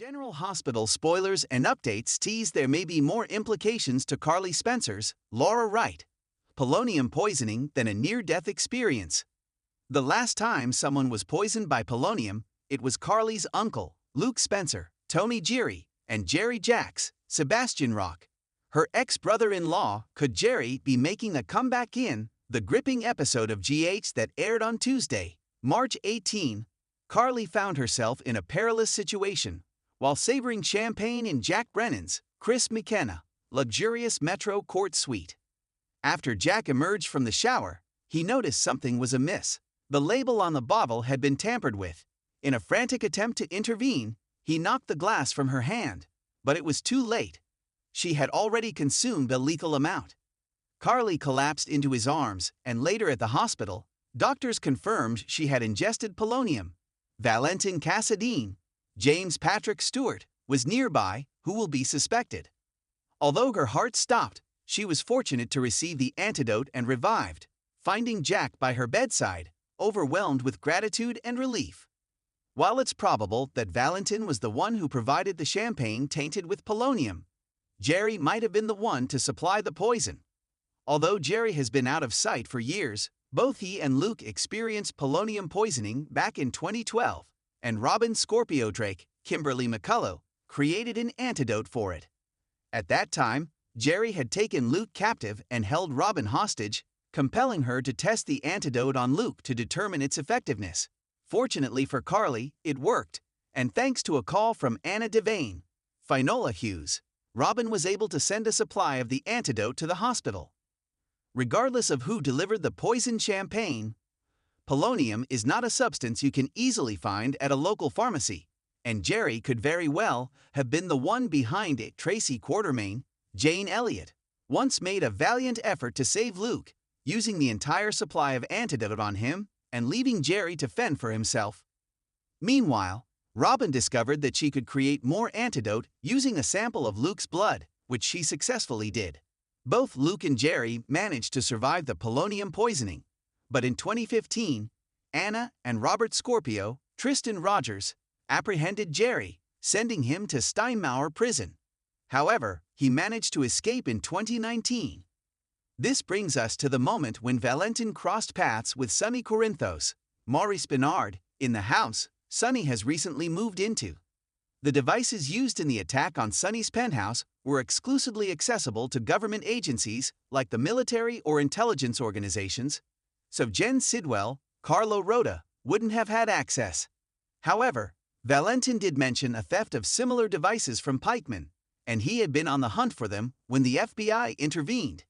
General Hospital spoilers and updates tease there may be more implications to Carly Spencer's, Laura Wright, polonium poisoning than a near-death experience. The last time someone was poisoned by polonium, it was Carly's uncle, Luke Spencer, Tony Geary, and Jerry Jacks, Sebastian Rock. Her ex-brother-in-law, could Jerry be making a comeback in the gripping episode of GH that aired on Tuesday, March 18? Carly found herself in a perilous situation while savoring champagne in Jack Brennan's, Chris McKenna, luxurious Metro Court suite. After Jack emerged from the shower, he noticed something was amiss. The label on the bottle had been tampered with. In a frantic attempt to intervene, he knocked the glass from her hand, but it was too late. She had already consumed a lethal amount. Carly collapsed into his arms, and later at the hospital, doctors confirmed she had ingested polonium. Valentin Cassadine, James Patrick Stewart, was nearby, who will be suspected. Although her heart stopped, she was fortunate to receive the antidote and revived, finding Jack by her bedside, overwhelmed with gratitude and relief. While it's probable that Valentin was the one who provided the champagne tainted with polonium, Jerry might have been the one to supply the poison. Although Jerry has been out of sight for years, both he and Luke experienced polonium poisoning back in 2012, and Robin Scorpio Drake, Kimberly McCullough, created an antidote for it. At that time, Jerry had taken Luke captive and held Robin hostage, compelling her to test the antidote on Luke to determine its effectiveness. Fortunately for Carly, it worked, and thanks to a call from Anna Devane, Finola Hughes, Robin was able to send a supply of the antidote to the hospital. Regardless of who delivered the poisoned champagne, polonium is not a substance you can easily find at a local pharmacy, and Jerry could very well have been the one behind it. Tracy Quartermain, Jane Elliott, once made a valiant effort to save Luke, using the entire supply of antidote on him and leaving Jerry to fend for himself. Meanwhile, Robin discovered that she could create more antidote using a sample of Luke's blood, which she successfully did. Both Luke and Jerry managed to survive the polonium poisoning, but in 2015, Anna and Robert Scorpio, Tristan Rogers, apprehended Jerry, sending him to Steinmauer prison. However, he managed to escape in 2019. This brings us to the moment when Valentin crossed paths with Sonny Corinthos, Maurice Bernard, in the house Sonny has recently moved into. The devices used in the attack on Sonny's penthouse were exclusively accessible to government agencies like the military or intelligence organizations, so Jen Sidwell, Carlo Rota, wouldn't have had access. However, Valentin did mention a theft of similar devices from Pikeman, and he had been on the hunt for them when the FBI intervened.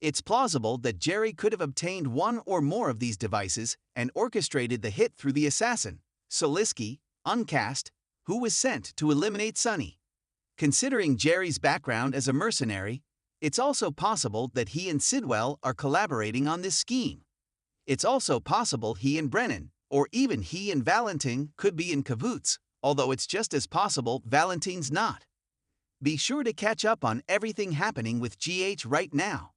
It's plausible that Jerry could have obtained one or more of these devices and orchestrated the hit through the assassin, Soliski, uncast, who was sent to eliminate Sonny. Considering Jerry's background as a mercenary, it's also possible that he and Sidwell are collaborating on this scheme. It's also possible he and Brennan, or even he and Valentin, could be in cahoots, although it's just as possible Valentin's not. Be sure to catch up on everything happening with GH right now.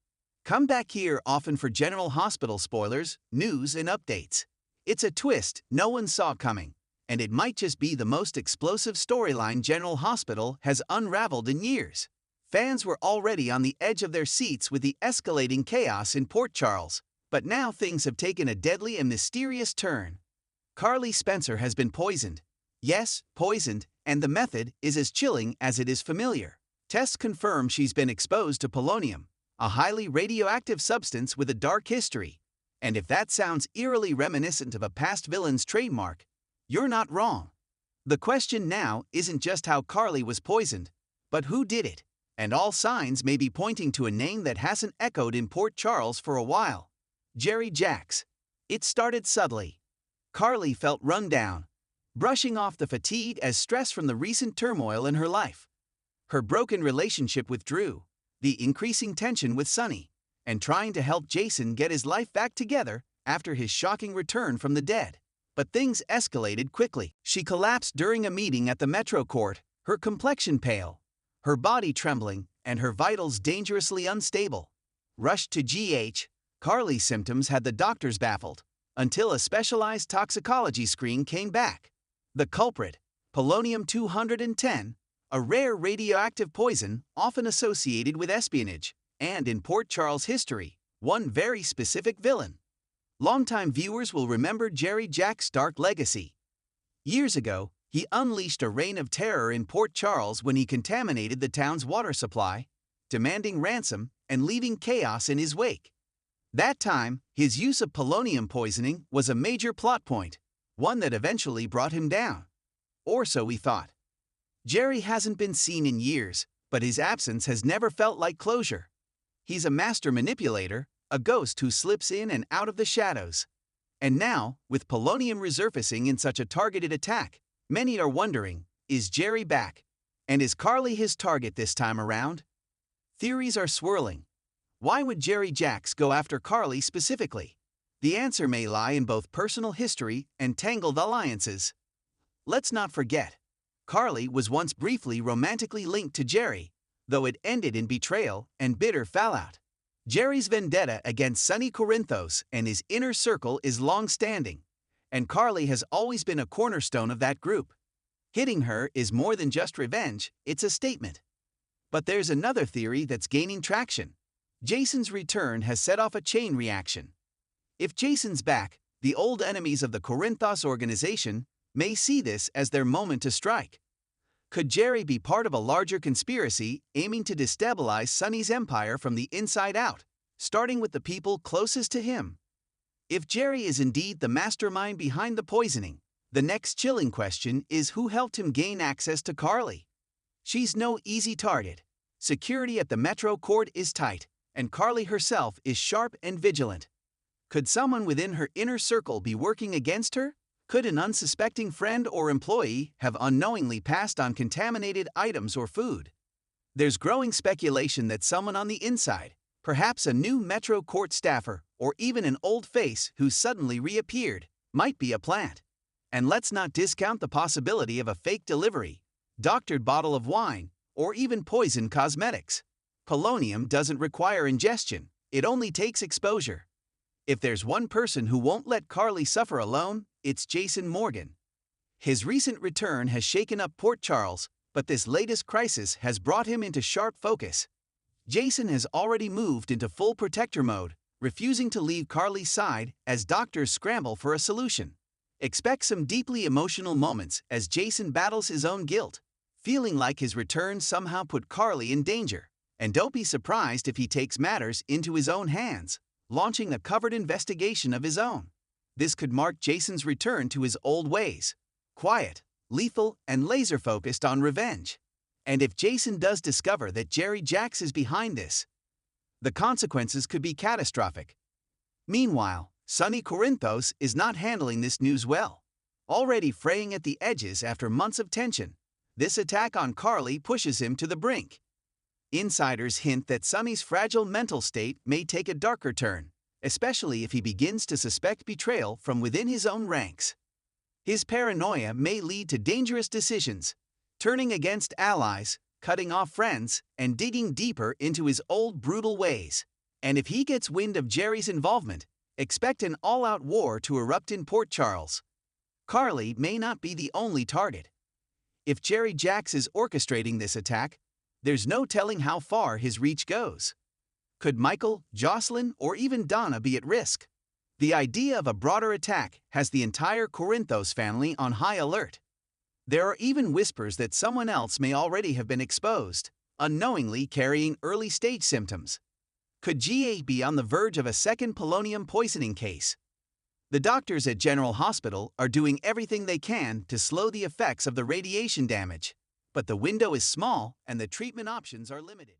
Come back here often for General Hospital spoilers, news, and updates. It's a twist no one saw coming, and it might just be the most explosive storyline General Hospital has unraveled in years. Fans were already on the edge of their seats with the escalating chaos in Port Charles, but now things have taken a deadly and mysterious turn. Carly Spencer has been poisoned. Yes, poisoned, and the method is as chilling as it is familiar. Tests confirm she's been exposed to polonium, a highly radioactive substance with a dark history. And if that sounds eerily reminiscent of a past villain's trademark, you're not wrong. The question now isn't just how Carly was poisoned, but who did it, and all signs may be pointing to a name that hasn't echoed in Port Charles for a while. Jerry Jacks. It started subtly. Carly felt run down, brushing off the fatigue as stress from the recent turmoil in her life. Her broken relationship with Drew, the increasing tension with Sonny, and trying to help Jason get his life back together after his shocking return from the dead. But things escalated quickly. She collapsed during a meeting at the Metro Court, her complexion pale, her body trembling, and her vitals dangerously unstable. Rushed to GH, Carly's symptoms had the doctors baffled, until a specialized toxicology screen came back. The culprit, polonium-210, a rare radioactive poison often associated with espionage, and in Port Charles history, one very specific villain. Longtime viewers will remember Jerry Jack's dark legacy. Years ago, he unleashed a reign of terror in Port Charles when he contaminated the town's water supply, demanding ransom and leaving chaos in his wake. That time, his use of polonium poisoning was a major plot point, one that eventually brought him down. Or so we thought. Jerry hasn't been seen in years, but his absence has never felt like closure. He's a master manipulator, a ghost who slips in and out of the shadows. And now, with polonium resurfacing in such a targeted attack, many are wondering, is Jerry back? And is Carly his target this time around? Theories are swirling. Why would Jerry Jacks go after Carly specifically? The answer may lie in both personal history and tangled alliances. Let's not forget, Carly was once briefly romantically linked to Jerry, though it ended in betrayal and bitter fallout. Jerry's vendetta against Sonny Corinthos and his inner circle is long-standing, and Carly has always been a cornerstone of that group. Hitting her is more than just revenge, it's a statement. But there's another theory that's gaining traction. Jason's return has set off a chain reaction. If Jason's back, the old enemies of the Corinthos organization may see this as their moment to strike. Could Jerry be part of a larger conspiracy aiming to destabilize Sonny's empire from the inside out, starting with the people closest to him? If Jerry is indeed the mastermind behind the poisoning, the next chilling question is who helped him gain access to Carly. She's no easy target. Security at the Metro Court is tight, and Carly herself is sharp and vigilant. Could someone within her inner circle be working against her? Could an unsuspecting friend or employee have unknowingly passed on contaminated items or food? There's growing speculation that someone on the inside, perhaps a new Metro Court staffer or even an old face who suddenly reappeared, might be a plant. And let's not discount the possibility of a fake delivery, doctored bottle of wine, or even poison cosmetics. Polonium doesn't require ingestion, it only takes exposure. If there's one person who won't let Carly suffer alone, it's Jason Morgan. His recent return has shaken up Port Charles, but this latest crisis has brought him into sharp focus. Jason has already moved into full protector mode, refusing to leave Carly's side as doctors scramble for a solution. Expect some deeply emotional moments as Jason battles his own guilt, feeling like his return somehow put Carly in danger. And don't be surprised if he takes matters into his own hands, launching a covered investigation of his own. This could mark Jason's return to his old ways, quiet, lethal, and laser-focused on revenge. And if Jason does discover that Jerry Jacks is behind this, the consequences could be catastrophic. Meanwhile, Sonny Corinthos is not handling this news well. Already fraying at the edges after months of tension, this attack on Carly pushes him to the brink. Insiders hint that Sonny's fragile mental state may take a darker turn, especially if he begins to suspect betrayal from within his own ranks. His paranoia may lead to dangerous decisions, turning against allies, cutting off friends, and digging deeper into his old brutal ways. And if he gets wind of Jerry's involvement, expect an all-out war to erupt in Port Charles. Carly may not be the only target. If Jerry Jacks is orchestrating this attack, there's no telling how far his reach goes. Could Michael, Jocelyn, or even Donna be at risk? The idea of a broader attack has the entire Corinthos family on high alert. There are even whispers that someone else may already have been exposed, unknowingly carrying early-stage symptoms. Could GA be on the verge of a second polonium poisoning case? The doctors at General Hospital are doing everything they can to slow the effects of the radiation damage, but the window is small and the treatment options are limited.